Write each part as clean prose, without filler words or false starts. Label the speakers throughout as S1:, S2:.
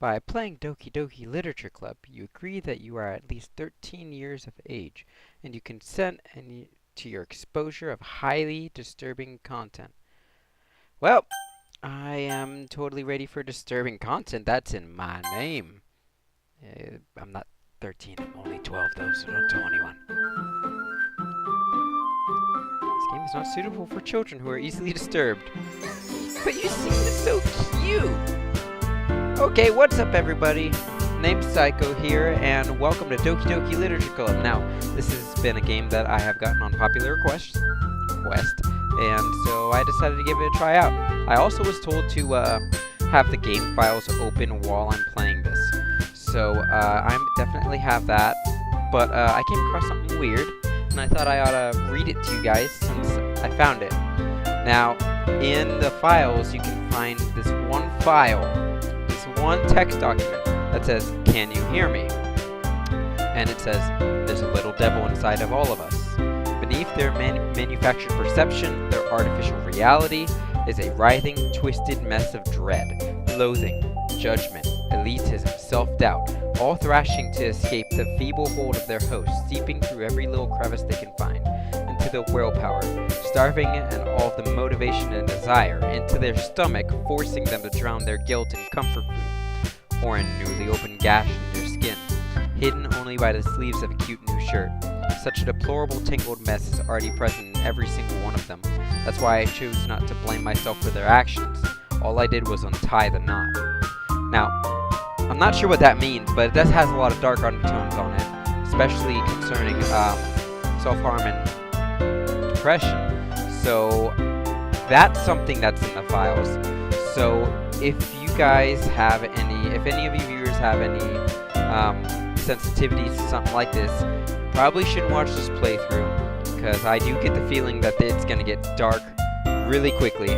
S1: By playing Doki Doki Literature Club, you agree that you are at least 13 years of age, and you consent to your exposure of highly disturbing content. Well, I am totally ready for disturbing content. That's in my name. I'm not 13, I'm only 12 though, so don't tell anyone. This game is not suitable for children who are easily disturbed. But you seem so cute! Okay, what's up everybody? Name's Psycho here, and welcome to Doki Doki Literature Club. Now, this has been a game that I have gotten on popular request, and so I decided to give it a try out. I also was told to have the game files open while I'm playing this. So, I definitely have that, but I came across something weird, and I thought I ought to read it to you guys since I found it. Now, in the files, you can find this one file, this one text document that says, "Can you hear me?" And it says, "There's a little devil inside of all of us. Beneath their manufactured perception, their artificial reality, is a writhing, twisted mess of dread, loathing, judgment, elitism, self-doubt, all thrashing to escape the feeble hold of their host, seeping through every little crevice they can find, into their willpower, starving and all of the motivation and desire, into their stomach, forcing them to drown their guilt in comfort food, or in a newly opened gash in their skin, hidden only by the sleeves of a cute new shirt. Such a deplorable tangled mess is already present in every single one of them. That's why I chose not to blame myself for their actions. All I did was untie the knot." Now, I'm not sure what that means, but it does has a lot of dark undertones on it, especially concerning self-harm and depression. So that's something that's in the files. So if you guys have if any of you viewers have any sensitivities to something like this, probably shouldn't watch this playthrough, because I do get the feeling that it's going to get dark really quickly.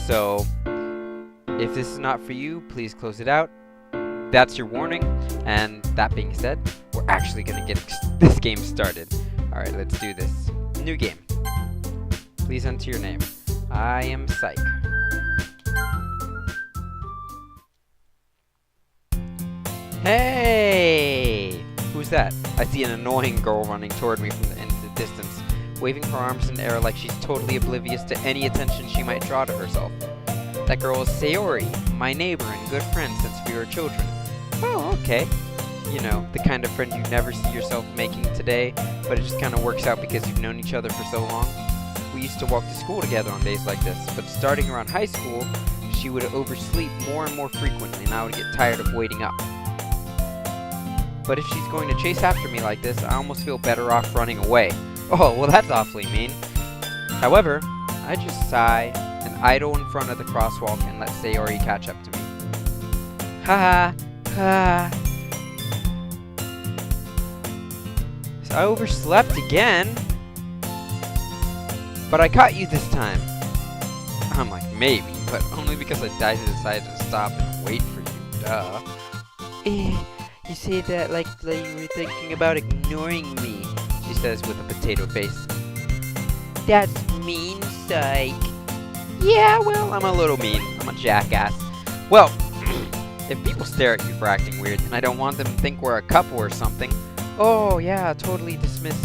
S1: So if this is not for you, please close it out. That's your warning. And that being said, we're actually going to get this game started. Alright, let's do this. New game. Please enter your name. I am Psych. Hey! Who's that? I see an annoying girl running toward me from in the distance, waving her arms in the air like she's totally oblivious to any attention she might draw to herself. That girl is Sayori, my neighbor and good friend since we were children. Oh, okay. You know, the kind of friend you never see yourself making today, but it just kind of works out because you've known each other for so long. We used to walk to school together on days like this, but starting around high school, she would oversleep more and more frequently, and I would get tired of waiting up. But if she's going to chase after me like this, I almost feel better off running away. Oh, well that's awfully mean. However, I just sigh and idle in front of the crosswalk and let Sayori catch up to me. Ha ha. So I overslept again. But I caught you this time. I'm like, maybe, but only because I decided to stop and wait for you. Duh. You say that like you were thinking about ignoring me, she says with a potato face. That's mean, Psych. Yeah, well, I'm a little mean. I'm a jackass. Well, if people stare at you for acting weird, then I don't want them to think we're a couple or something. Oh, yeah, totally dismiss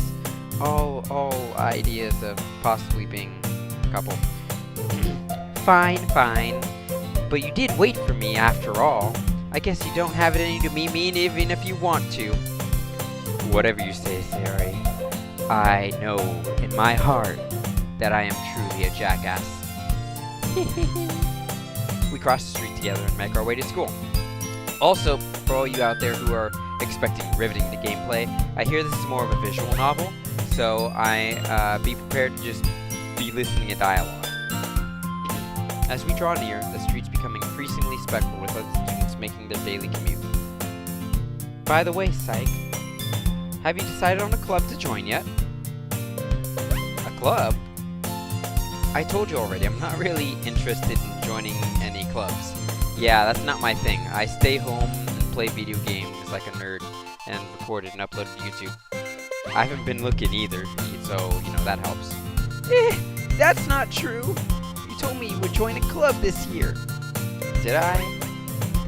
S1: all ideas of possibly being a couple. Fine. But you did wait for me after all. I guess you don't have it in you to be mean even if you want to. Whatever you say, Sayori. I know in my heart that I am truly a jackass. We cross the street together and make our way to school. Also, for all you out there who are expecting riveting to gameplay, I hear this is more of a visual novel, so be prepared to just be listening to dialogue. As we draw near, the streets become increasingly speckled with other students making their daily commute. By the way, Psych, have you decided on a club to join yet? A club? I told you already, I'm not really interested in joining any clubs. Yeah, that's not my thing. I stay home and play video games like a nerd and record it and upload it to YouTube. I haven't been looking either, so, you know, that helps. That's not true. You told me you would join a club this year. Did I?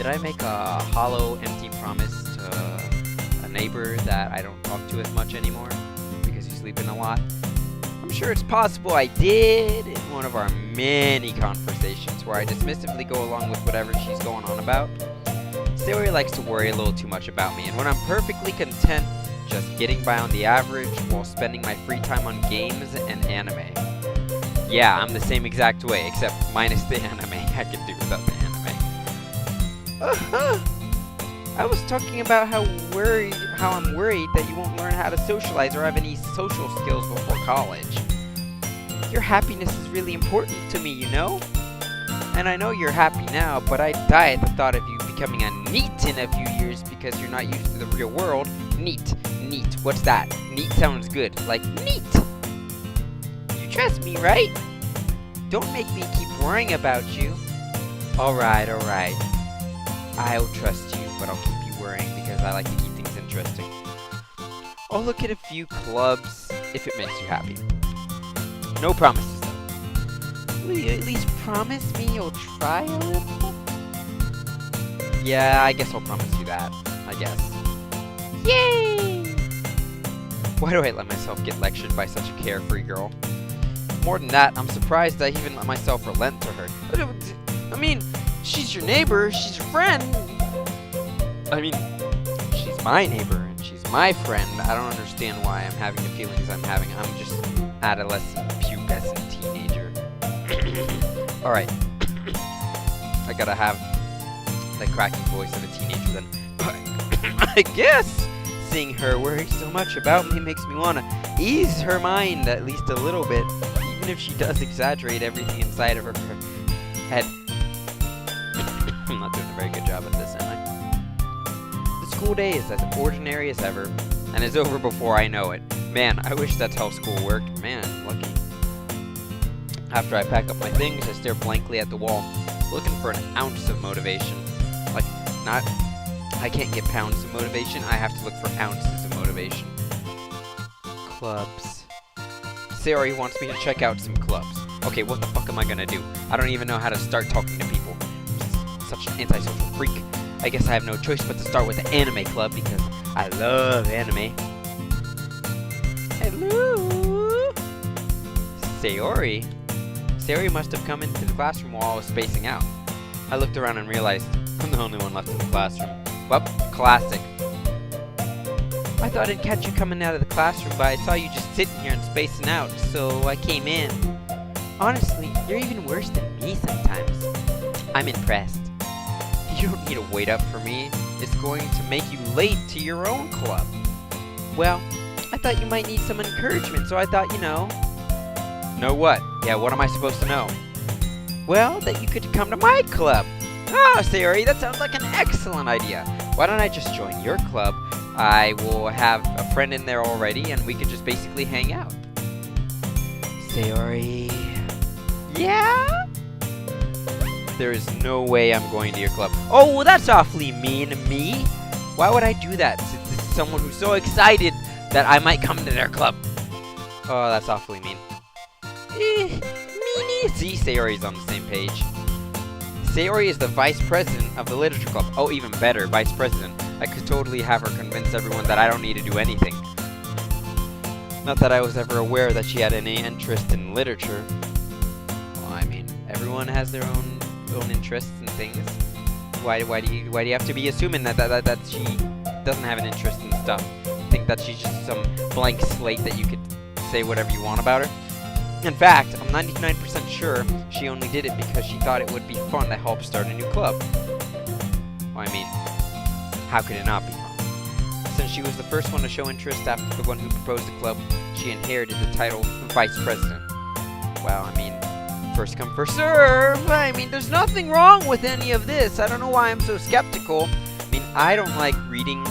S1: Did I make a hollow, empty promise to a neighbor that I don't talk to as much anymore because he's sleeping a lot? I'm sure it's possible I did in one of our many conversations where I dismissively go along with whatever she's going on about. Sayori likes to worry a little too much about me, and when I'm perfectly content just getting by on the average while spending my free time on games and anime. Yeah, I'm the same exact way, except minus the anime. I can do without the anime. I was talking about how I'm worried that you won't learn how to socialize or have any social skills before college. Your happiness is really important to me, you know? And I know you're happy now, but I'd die at the thought of you becoming a NEET in a few years because you're not used to the real world. NEET. What's that? NEET sounds good. Like NEET. You trust me, right? Don't make me keep worrying about you. Alright. I'll trust you, but I'll keep you worrying because I like to keep things interesting. I'll look at a few clubs if it makes you happy. No promises, though. Will you at least promise me you'll try a little? Yeah, I guess I'll promise you that. I guess. Yay! Why do I let myself get lectured by such a carefree girl? More than that, I'm surprised I even let myself relent to her. I mean, she's your neighbor, she's your friend. I mean, she's my neighbor and she's my friend. I don't understand why I'm having the feelings I'm having. I'm just adolescent, pubescent teenager. Alright. I gotta have the cracking voice of a teenager then. I guess seeing her worry so much about me makes me want to ease her mind at least a little bit, even if she does exaggerate everything inside of her head. I'm not doing a very good job at this, am I? The school day is as ordinary as ever, and is over before I know it. Man, I wish that's how school worked. Man, lucky. After I pack up my things, I stare blankly at the wall, looking for an ounce of motivation. Like, I can't get pounds of motivation, I have to look for ounces of motivation. Clubs. Sayori wants me to check out some clubs. Okay, what the fuck am I gonna do? I don't even know how to start talking to people. I'm such an antisocial freak. I guess I have no choice but to start with the anime club because I love anime. Hello? Sayori? Sayori must have come into the classroom while I was spacing out. I looked around and realized I'm the only one left in the classroom. Well, classic. I thought I'd catch you coming out of the classroom, but I saw you just sitting here and spacing out, so I came in. Honestly, you're even worse than me sometimes. I'm impressed. You don't need to wait up for me. It's going to make you late to your own club. Well, I thought you might need some encouragement, so I thought, you know. Know what? Yeah, what am I supposed to know? Well, that you could come to my club. Ah, Sayori, that sounds like an excellent idea. Why don't I just join your club? I will have a friend in there already, and we could just basically hang out. Sayori... Yeah? There is no way I'm going to your club. Oh, well, that's awfully mean of me. Why would I do that to someone who's so excited that I might come to their club? Oh, that's awfully mean. Meanie. See, Sayori's on the same page. Sayori is the vice president of the literature club. Oh, even better, vice president. I could totally have her convince everyone that I don't need to do anything. Not that I was ever aware that she had any interest in literature. Well, I mean, everyone has their own interests and things. Why do you have to be assuming that she doesn't have an interest in stuff? Think that she's just some blank slate that you could say whatever you want about her? In fact, I'm 99% sure she only did it because she thought it would be fun to help start a new club. Well, I mean, how could it not be fun? Since she was the first one to show interest after the one who proposed the club, she inherited the title of vice president. Well, I mean, first come, first serve. I mean, there's nothing wrong with any of this. I don't know why I'm so skeptical. I mean, I don't like reading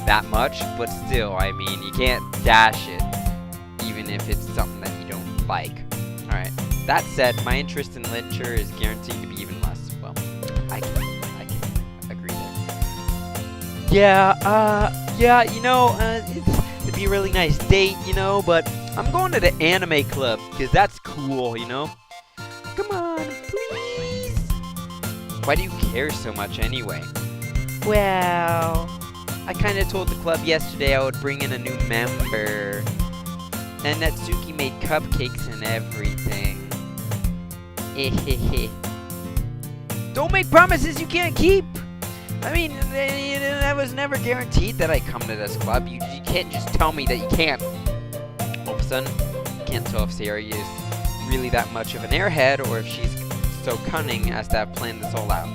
S1: that much, but still, I mean, you can't dash it, even if it's something that you don't like. Alright, that said, my interest in literature is guaranteed to be even less. Well, I can agree there. Yeah, you know, it'd be a really nice date, you know, but I'm going to the anime club, because that's cool, you know? Come on, please! Why do you care so much anyway? Well, I kinda told the club yesterday I would bring in a new member. And Natsuki made cupcakes and everything. Don't make promises you can't keep! I mean, I was never guaranteed that I'd come to this club. You can't just tell me that you can't. All of a sudden, you can't tell if Sayori is really that much of an airhead or if she's so cunning as to have planned this all out.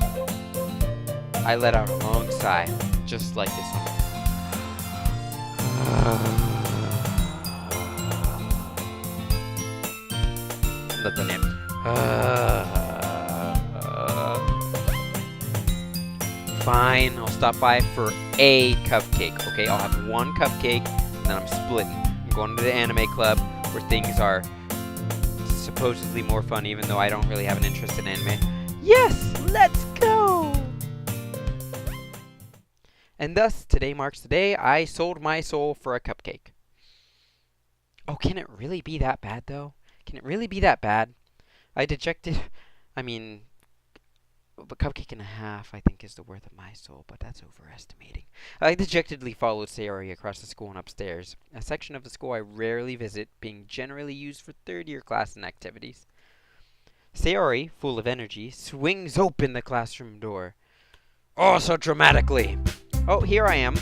S1: I let out a long sigh, just like this one. Let the name. Fine, I'll stop by for a cupcake. Okay, I'll have one cupcake, and then I'm splitting. I'm going to the anime club where things are supposedly more fun, even though I don't really have an interest in anime. Yes, let's go! And thus, today marks the day I sold my soul for a cupcake. Oh, can it really be that bad, though? Can it really be that bad? A cupcake and a half, I think, is the worth of my soul, but that's overestimating. I dejectedly followed Sayori across the school and upstairs, a section of the school I rarely visit, being generally used for third-year class and activities. Sayori, full of energy, swings open the classroom door. Oh, so dramatically! Oh, here I am.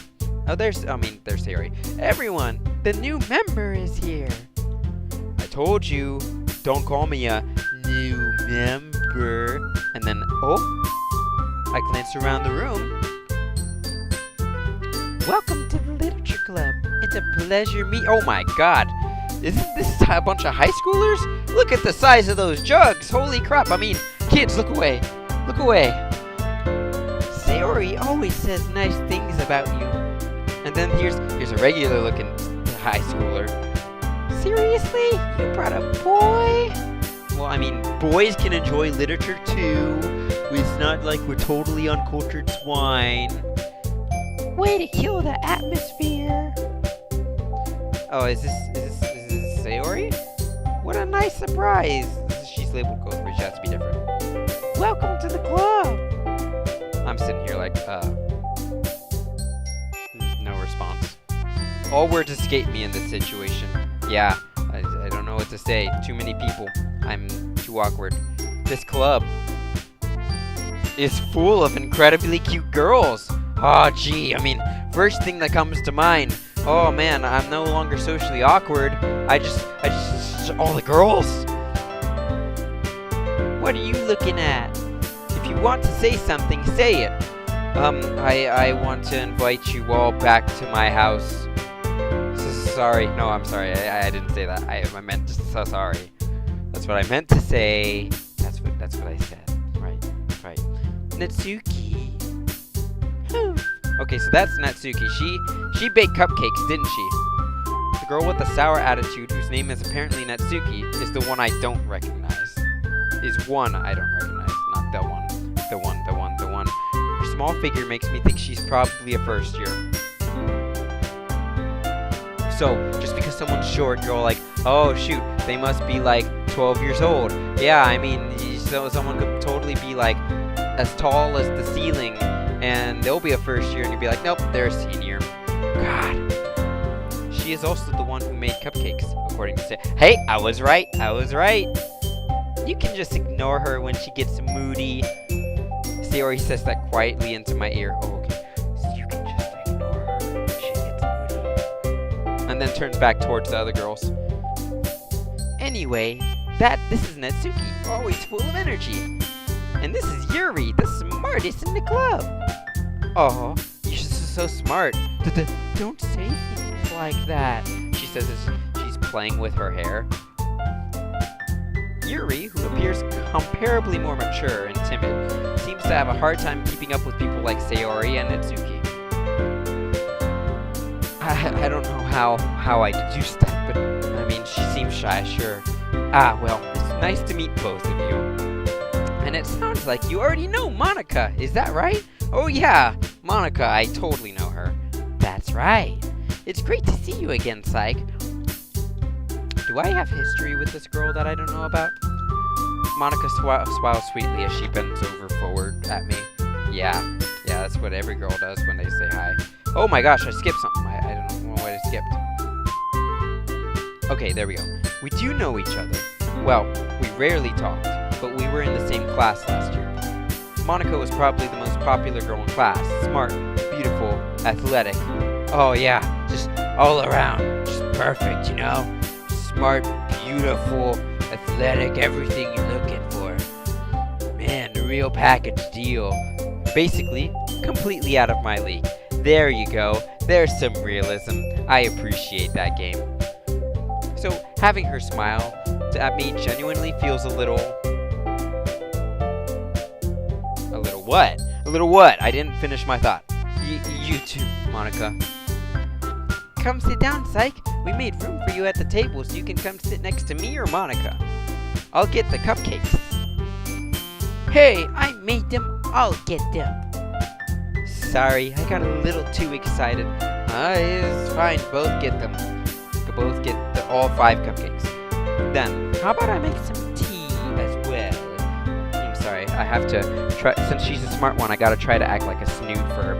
S1: Oh, there's Sayori. Everyone, the new member is here. I told you, don't call me a new member. And then, I glanced around the room. Welcome to the Literature Club. It's a pleasure Oh my god. Isn't this a bunch of high schoolers? Look at the size of those jugs. Holy crap. I mean, kids, look away. Look away. Sayori always says nice things about you. And then here's a regular looking high schooler. Seriously? You brought a boy? Well, I mean, boys can enjoy literature too. It's not like we're totally uncultured swine. Way to kill the atmosphere. Oh, is this Sayori? What a nice surprise. She's labeled Ghost, but she has to be different. Welcome to the club. I'm sitting here like, no response. All words escape me in this situation. Yeah, I don't know what to say. Too many people. I'm too awkward. This club is full of incredibly cute girls. Oh, gee, I mean, first thing that comes to mind. Oh man, I'm no longer socially awkward. I just all the girls. What are you looking at? If you want to say something, say it. I want to invite you all back to my house. Sorry. No, I'm sorry. I didn't say that. I meant to. So sorry. That's what I meant to say. That's what I said. Right. Natsuki. Okay, so that's Natsuki. She baked cupcakes, didn't she? The girl with the sour attitude, whose name is apparently Natsuki, is the one I don't recognize. Is one I don't recognize, not the one. The one. Her small figure makes me think she's probably a first year. So, just because someone's short, you're all like, oh shoot, they must be like 12 years old. Yeah, I mean, so someone could totally be like as tall as the ceiling, and they'll be a first year, and you'll be like, nope, they're a senior. God. She is also the one who made cupcakes, according to Hey, I was right. You can just ignore her when she gets moody. Sayori says that quietly into my ear. Oh, okay. So you can just ignore her when she gets moody. And then turns back towards the other girls. Anyway, this is Natsuki, always full of energy. And this is Yuri, the smartest in the club. Oh, you're so smart. Don't say things like that. She says as she's playing with her hair. Yuri, who appears comparably more mature and timid, seems to have a hard time keeping up with people like Sayori and Natsuki. I don't know how I deduced that, but I mean, she seems shy, sure. Ah, well, it's nice to meet both of you. And it sounds like you already know Monica, is that right? Oh yeah, Monica, I totally know her. That's right. It's great to see you again, Psych. Do I have history with this girl that I don't know about? Monica smiles sweetly as she bends over forward at me. Yeah, that's what what every girl does when they say hi. Oh my gosh, I skipped something. I don't know what I skipped. Okay, there we go. We do know each other. Well, we rarely talked, but we were in the same class last year. Monica was probably the most popular girl in class. Smart, beautiful, athletic. Oh yeah, just all around. Just perfect, you know? Smart, beautiful, athletic, everything you're looking for. Man, the real package deal. Basically, completely out of my league. There you go. There's some realism. I appreciate that game. So, having her smile at me genuinely feels a little what? A little what? I didn't finish my thought. You too, Monica. Come sit down, Psych. We made room for you at the table so you can come sit next to me or Monica. I'll get the cupcakes. Hey, I made them. I'll get them. Sorry, I got a little too excited. It's fine. Both get them. Both get all 5 cupcakes. Then, how about I make some tea as well? I'm sorry, I have to try. Since she's a smart one, I gotta try to act like a snoot for her.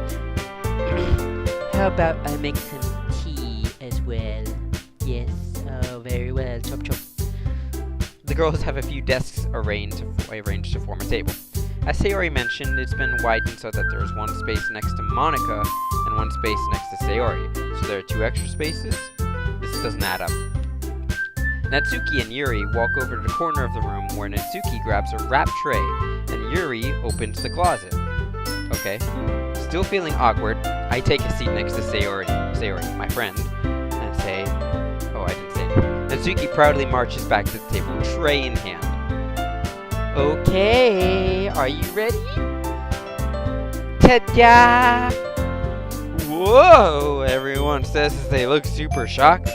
S1: How about I make some tea as well? Yes, oh, very well. Chop chop. The girls have a few desks arranged to form a table. As Sayori mentioned, it's been widened so that there's one space next to Monica and one space next to Sayori. So there are 2 extra spaces? This doesn't add up. Natsuki and Yuri walk over to the corner of the room where Natsuki grabs a wrap tray and Yuri opens the closet. Okay. Still feeling awkward, I take a seat next to Sayori, my friend, and say, oh, I didn't say anything. Natsuki proudly marches back to the table, tray in hand. Okay, are you ready? Ta-da! Whoa! Everyone says as they look super shocked.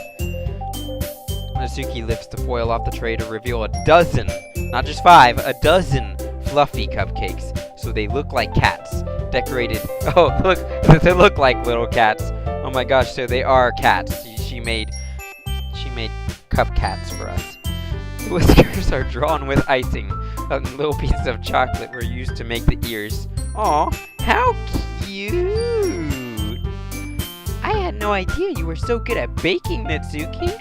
S1: Natsuki lifts the foil off the tray to reveal a dozen, not just 5, a dozen fluffy cupcakes. So they look like cats, decorated. Oh, look, they look like little cats. Oh my gosh, so they are cats. She made cupcats for us. The whiskers are drawn with icing, and little pieces of chocolate were used to make the ears. Aw, how cute! I had no idea you were so good at baking, Natsuki.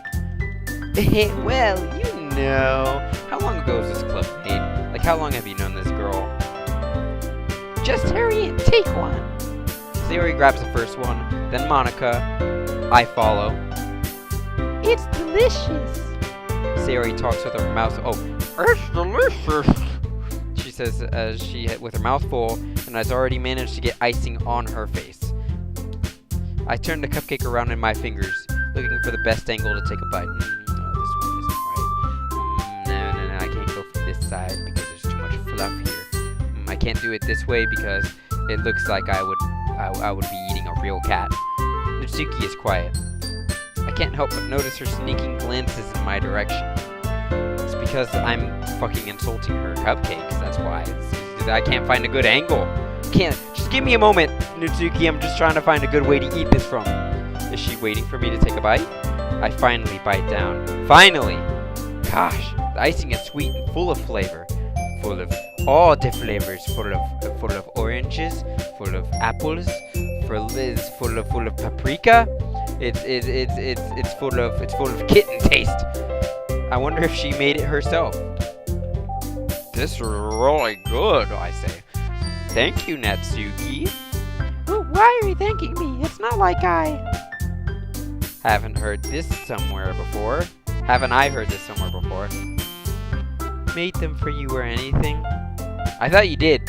S1: Well, you know. How long ago was this club made? Like, how long have you known this girl? Just hurry and take one. Sayori grabs the first one, then Monica. I follow. It's delicious. Sayori talks with her mouth. Oh, it's delicious. She says as with her mouth full, and has already managed to get icing on her face. I turn the cupcake around in my fingers, looking for the best angle to take a bite. I can't go from this side because there's too much fluff here. I can't do it this way because it looks like I would be eating a real cat. Natsuki is quiet. I can't help but notice her sneaking glances in my direction. It's because I'm fucking insulting her cupcakes. That's why. I can't find a good angle. Just give me a moment, Natsuki. I'm just trying to find a good way to eat this from. Is she waiting for me to take a bite? I finally bite down. Finally! Gosh, the icing is sweet and full of flavor. Full of all the flavors. Full of oranges, full of apples, full of paprika. It's full of kitten taste. I wonder if she made it herself. This is really good, I say. Thank you, Natsuki. Oh, why are you thanking me? It's not like I haven't heard this somewhere before. Haven't I heard this somewhere before? Made them for you or anything? I thought you did.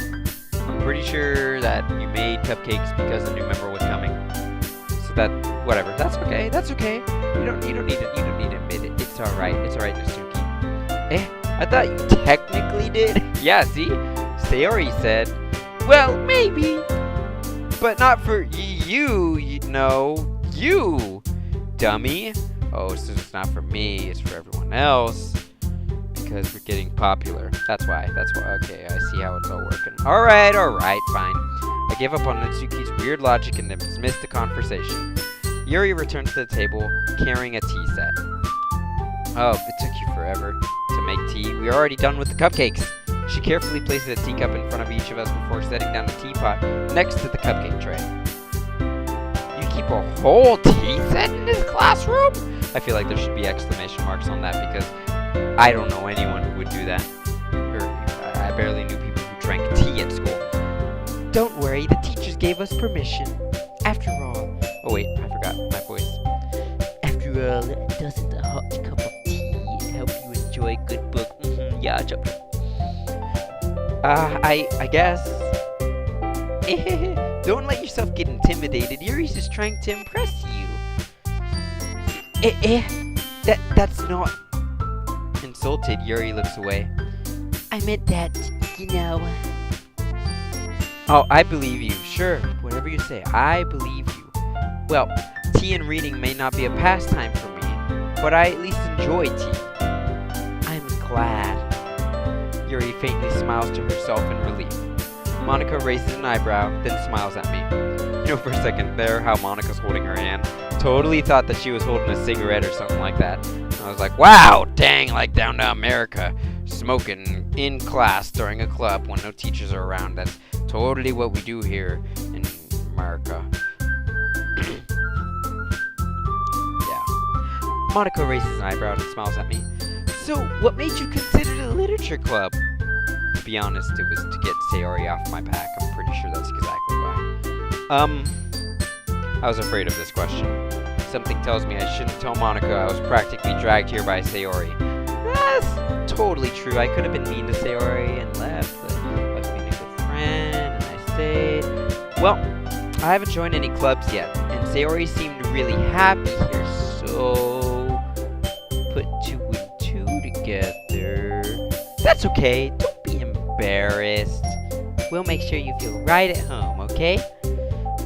S1: I'm pretty sure that you made cupcakes because a new member was coming. So that, whatever. That's okay. That's okay. You don't need to admit it. It's alright. It's alright, Natsuki. I thought you technically did. Yeah, see? Sayori said, well, maybe. But not for you know. You, dummy. Oh, so it's not for me. It's for everyone else. Because we're getting popular. That's why. Okay, I see how it's all working. Alright, fine. I give up on Natsuki's weird logic and dismiss the conversation. Yuri returns to the table, carrying a tea set. Oh, it took you forever to make tea. We're already done with the cupcakes. She carefully places a teacup in front of each of us before setting down a teapot next to the cupcake tray. You keep a whole tea set in this classroom? I feel like there should be exclamation marks on that because I don't know anyone who would do that. Or I barely knew people who drank tea at school. Don't worry, the teachers gave us permission. After all... Oh wait, I forgot my voice. After all, doesn't a hot cup of tea help you enjoy a good book? Yeah, joke. I guess. Don't let yourself get intimidated. Yuri's just trying to impress you. That's not... Insulted, Yuri looks away. I meant that, you know. Oh, I believe you. Sure, whatever you say, I believe you. Well, tea and reading may not be a pastime for me, but I at least enjoy tea. I'm glad. Yuri faintly smiles to herself in relief. Monica raises an eyebrow, then smiles at me. You know, for a second there, how Monica's holding her hand. Totally thought that she was holding a cigarette or something like that. And I was like, wow, dang, like down to America. Smoking in class during a club when no teachers are around. That's totally what we do here in America. Yeah. Monica raises an eyebrow and smiles at me. So, what made you consider the literature club? To be honest, it was to get Sayori off my back. I'm pretty sure that's exactly why. I was afraid of this question. Something tells me I shouldn't tell Monica I was practically dragged here by Sayori. That's totally true. I could have been mean to Sayori and left, but I was being a good friend, and I stayed. Well, I haven't joined any clubs yet, and Sayori seemed really happy here, so... Put 2 and 2 together. That's okay. Don't be embarrassed. We'll make sure you feel right at home, okay?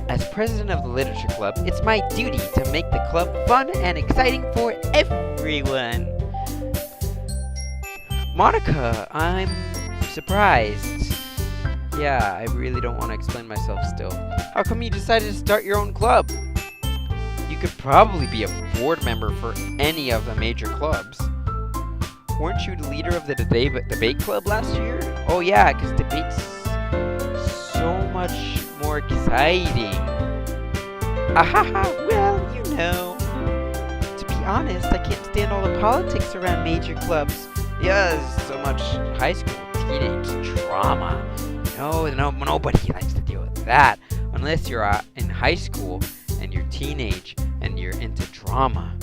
S1: As president of the literature club, it's my duty to make the club fun and exciting for everyone. Monica, I'm surprised. Yeah, I really don't want to explain myself still. How come you decided to start your own club? You could probably be a board member for any of the major clubs. Weren't you the leader of the debate club last year? Oh yeah, because debate's so much more exciting. Ahaha, well, you know. To be honest, I can't stand all the politics around major clubs. Yeah, there's so much high school teenage drama. No, nobody likes to deal with that. Unless you're in high school and you're teenage and you're into drama.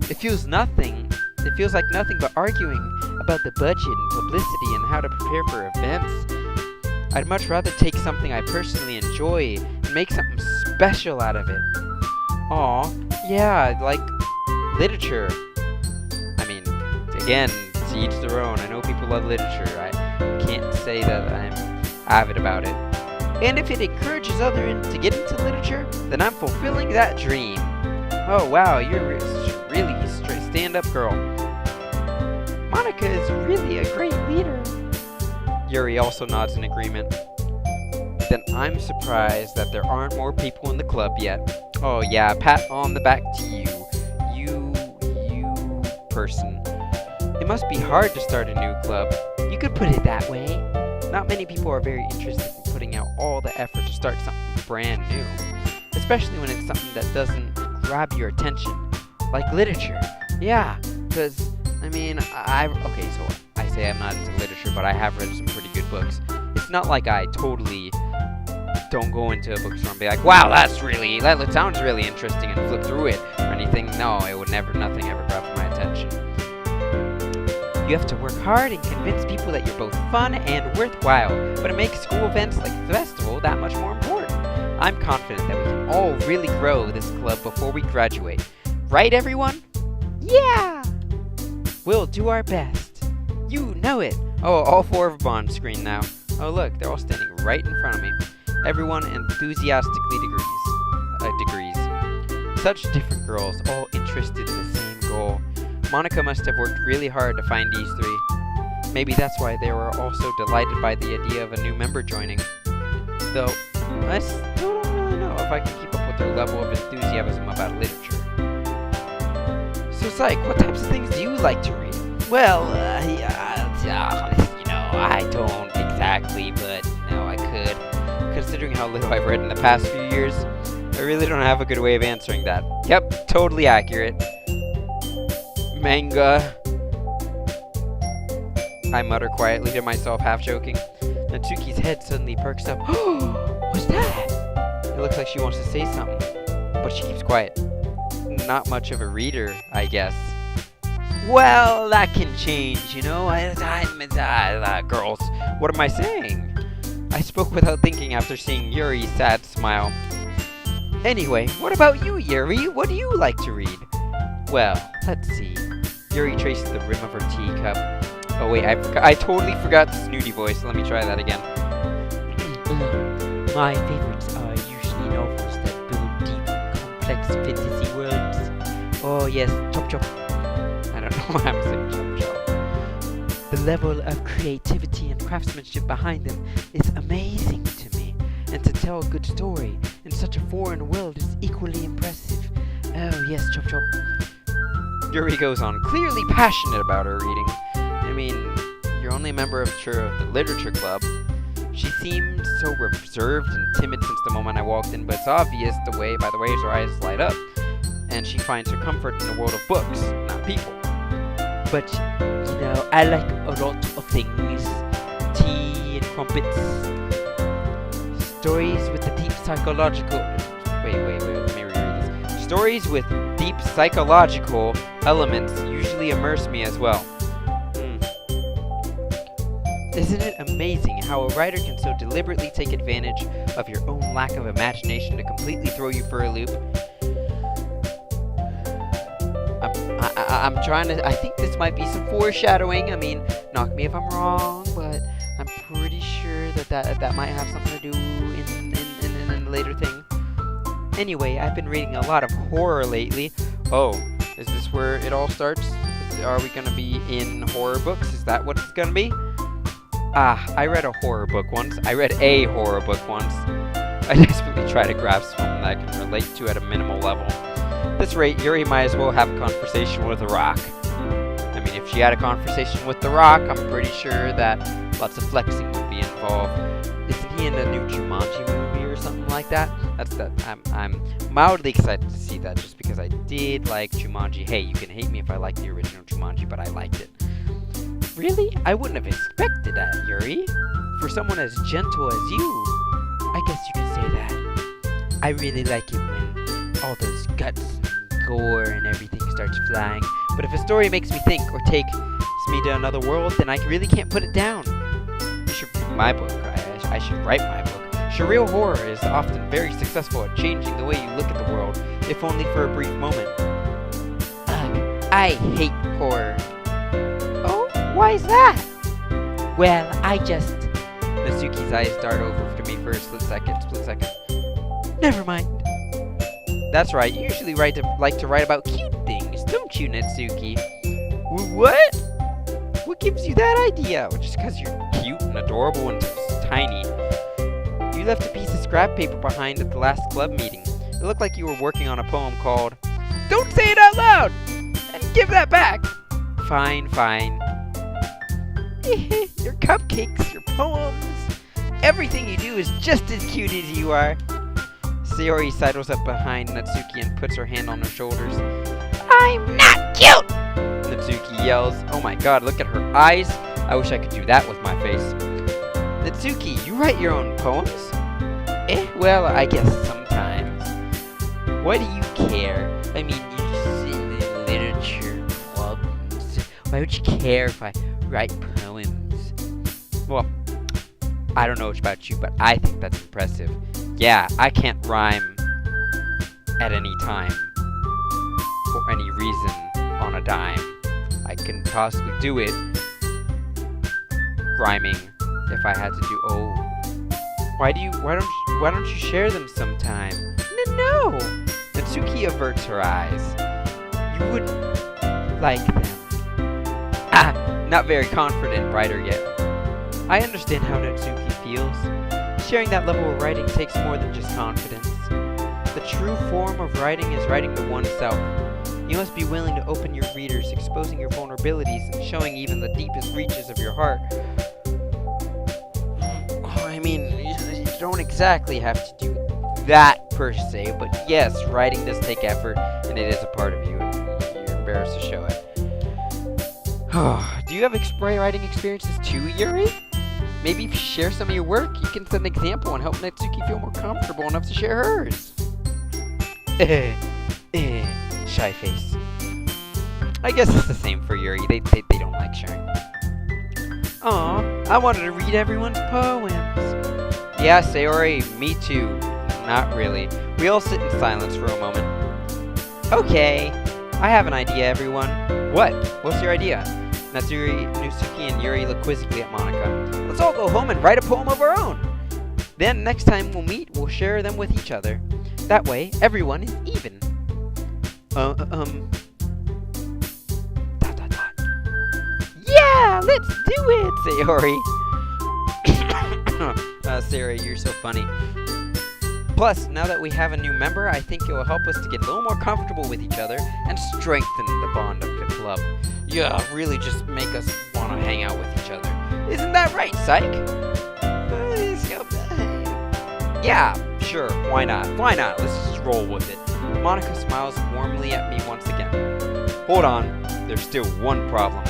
S1: It feels like nothing but arguing about the budget and publicity and how to prepare for events. I'd much rather take something I personally enjoy and make something special out of it. Aw, yeah, like literature. I mean, again, to each their own. I know people love literature. I can't say that I'm avid about it. And if it encourages others to get into literature, then I'm fulfilling that dream. Oh wow, you're really a straight stand-up girl. Monica is really a great leader. Yuri also nods in agreement. Then I'm surprised that there aren't more people in the club yet. Oh yeah, pat on the back to you. You person. It must be hard to start a new club. You could put it that way. Not many people are very interested in putting out all the effort to start something brand new. Especially when it's something that doesn't grab your attention. Like literature. Yeah, because, I mean, okay, so I say I'm not into literature, but I have read some pretty good books. It's not like I totally don't go into a bookstore and be like, wow, that sounds really interesting, and flip through it or anything. No, nothing ever grabs my attention. You have to work hard and convince people that you're both fun and worthwhile, but it makes school events like the festival that much more important. I'm confident that we can all really grow this club before we graduate. Right, everyone? Yeah! We'll do our best. You know it. Oh, all 4 of them on screen now. Oh look, they're all standing right in front of me. Everyone enthusiastically agrees. Such different girls, all interested in the same goal. Monica must have worked really hard to find these 3. Maybe that's why they were all so delighted by the idea of a new member joining. Though, I still don't really know if I can keep up with their level of enthusiasm about literature. So, Psych, what types of things do you like to read? Well, I don't exactly, but I could. Considering how little I've read in the past few years, I really don't have a good way of answering that. Yep, totally accurate. Manga. I mutter quietly to myself, half joking. Natsuki's head suddenly perks up. What's that? It looks like she wants to say something, but she keeps quiet. Not much of a reader, I guess. Well, that can change, you know. Girls, what am I saying? I spoke without thinking after seeing Yuri's sad smile. Anyway, what about you, Yuri? What do you like to read? Well, let's see. Yuri traces the rim of her teacup. Oh wait, I totally forgot the snooty voice. Let me try that again. My favorites are usually novels that build deep, complex fantasy worlds. Oh yes, chop chop. I don't know why I'm saying chop chop. The level of creativity and craftsmanship behind them is amazing to me. And to tell a good story in such a foreign world is equally impressive. Oh yes, chop chop. Yuri goes on, clearly passionate about her reading. I mean, you're only a member of the Literature Club. She seemed so reserved and timid since the moment I walked in, but it's obvious by the way her eyes light up. And she finds her comfort in the world of books, not people. But, I like a lot of things. Tea and crumpets. Stories with the deep psychological... Wait, let me reread this. Stories with deep psychological elements usually immerse me as well. Isn't it amazing how a writer can so deliberately take advantage of your own lack of imagination to completely throw you for a loop? I'm trying to... I think this might be some foreshadowing. I mean, knock me if I'm wrong, but I'm pretty sure that might have something to do in the later thing. Anyway, I've been reading a lot of horror lately. Oh, is this where it all starts? Are we going to be in horror books? Is that what it's going to be? I read a horror book once. I desperately try to grasp something that I can relate to at a minimal level. At this rate, Yuri might as well have a conversation with a rock. I mean, if she had a conversation with the rock, I'm pretty sure that lots of flexing would be involved. Isn't he in a new Jumanji movie or something like that? I'm mildly excited to see that just because I did like Jumanji. Hey, you can hate me if I like the original Jumanji, but I liked it. Really? I wouldn't have expected that, Yuri. For someone as gentle as you, I guess you could say that. I really like it when all those guts and gore and everything starts flying. But if a story makes me think or takes me to another world, then I really can't put it down. You should read my book. I should write my book. Surreal horror is often very successful at changing the way you look at the world, if only for a brief moment. Ugh, I hate horror. Why is that? Well, Natsuki's eyes dart over to me for a split second. Never mind. That's right, you usually like to write about cute things, don't you, Natsuki? What? What gives you that idea? Well, just because you're cute and adorable and tiny. You left a piece of scrap paper behind at the last club meeting. It looked like you were working on a poem called, "Don't say it out loud! And give that back!" Fine. Your cupcakes, your poems, everything you do is just as cute as you are. Sayori sidles up behind Natsuki and puts her hand on her shoulders. I'm not cute! Natsuki yells. Oh my god, look at her eyes. I wish I could do that with my face. Natsuki, you write your own poems? Well, I guess sometimes. Why do you care? I mean, you just sit in the literature clubs. Why would you care if I write poems? Well, I don't know about you, but I think that's impressive. Yeah, I can't rhyme at any time for any reason on a dime. I can possibly do it rhyming if I had to do. Why don't you share them sometime? No. Natsuki averts her eyes. You wouldn't like them. Not very confident writer yet. I understand how Natsuki feels. Sharing that level of writing takes more than just confidence. The true form of writing is writing to oneself. You must be willing to open your readers, exposing your vulnerabilities and showing even the deepest reaches of your heart. don't exactly have to do that per se, but yes, writing does take effort, and it is a part of you. You're embarrassed to show it. Do you have writing experiences too, Yuri? Maybe if you share some of your work, you can set an example and help Natsuki feel more comfortable enough to share hers. Shy face. I guess it's the same for Yuri. They don't like sharing. Aw, I wanted to read everyone's poems. Yeah, Sayori, me too. Not really. We all sit in silence for a moment. Okay, I have an idea, everyone. What? What's your idea? Natsuki and Yuri look quizzically at Monica. Let's all go home and write a poem of our own. Then next time we'll meet, we'll share them with each other. That way, everyone is even. Yeah, let's do it, Sayori. Sayori, you're so funny. Plus, now that we have a new member, I think it will help us to get a little more comfortable with each other and strengthen the bond of the club. Yeah, really just make us want to hang out with each other. Isn't that right, Psych? Yeah, sure, why not? Why not? Let's just roll with it. Monica smiles warmly at me once again. Hold on, there's still one problem.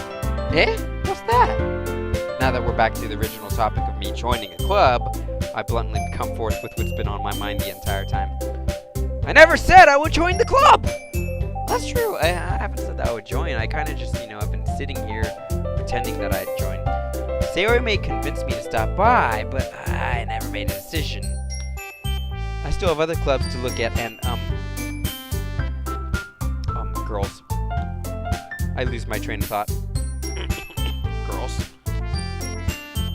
S1: Eh? What's that? Now that we're back to the original topic of me joining a club, I bluntly come forth with what's been on my mind the entire time. I never said I would join the club! That's true, I haven't said that I would join. I kind of just, I've been sitting here pretending that I'd join. Sayori may convince me to stop by, but I never made a decision. I still have other clubs to look at, and, girls. I lose my train of thought. Girls.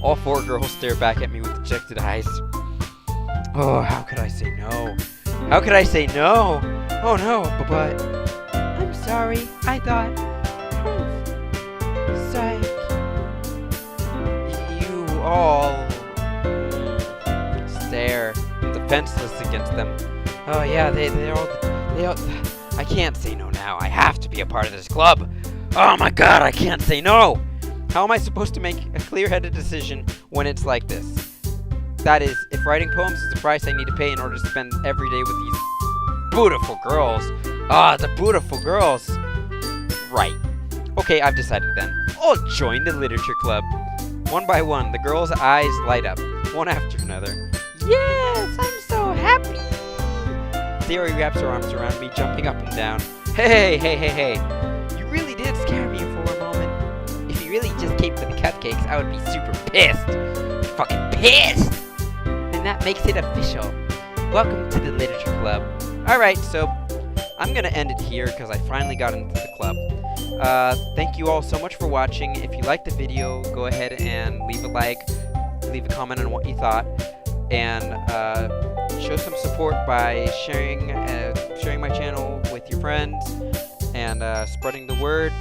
S1: All four girls stare back at me with dejected eyes. Oh, how could I say no? How could I say no? Oh no, but... I'm sorry, I thought... Psych... You all... stare, defenseless against them. Oh yeah, they all... I can't say no now. I have to be a part of this club. Oh my god, I can't say no! How am I supposed to make a clear-headed decision when it's like this? That is, if writing poems is the price I need to pay in order to spend every day with these beautiful girls. Ah, the beautiful girls. Right. Okay, I've decided then. I'll join the literature club. One by one, the girls' eyes light up, one after another. Yes, I'm so happy! Sayori wraps her arms around me, jumping up and down. Hey! You really did scare me for a moment. If you really just came for the cupcakes, I would be super pissed. Fucking pissed! And that makes it official. Welcome to the literature club. Alright, so I'm gonna end it here because I finally got into the club. Thank you all so much for watching. If you liked the video, go ahead and leave a like, leave a comment on what you thought, and show some support by sharing my channel with your friends and spreading the word.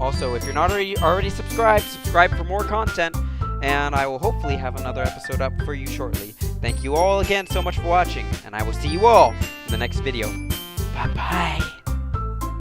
S1: Also, if you're not already subscribed, subscribe for more content, and I will hopefully have another episode up for you shortly. Thank you all again so much for watching, and I will see you all in the next video. Bye-bye.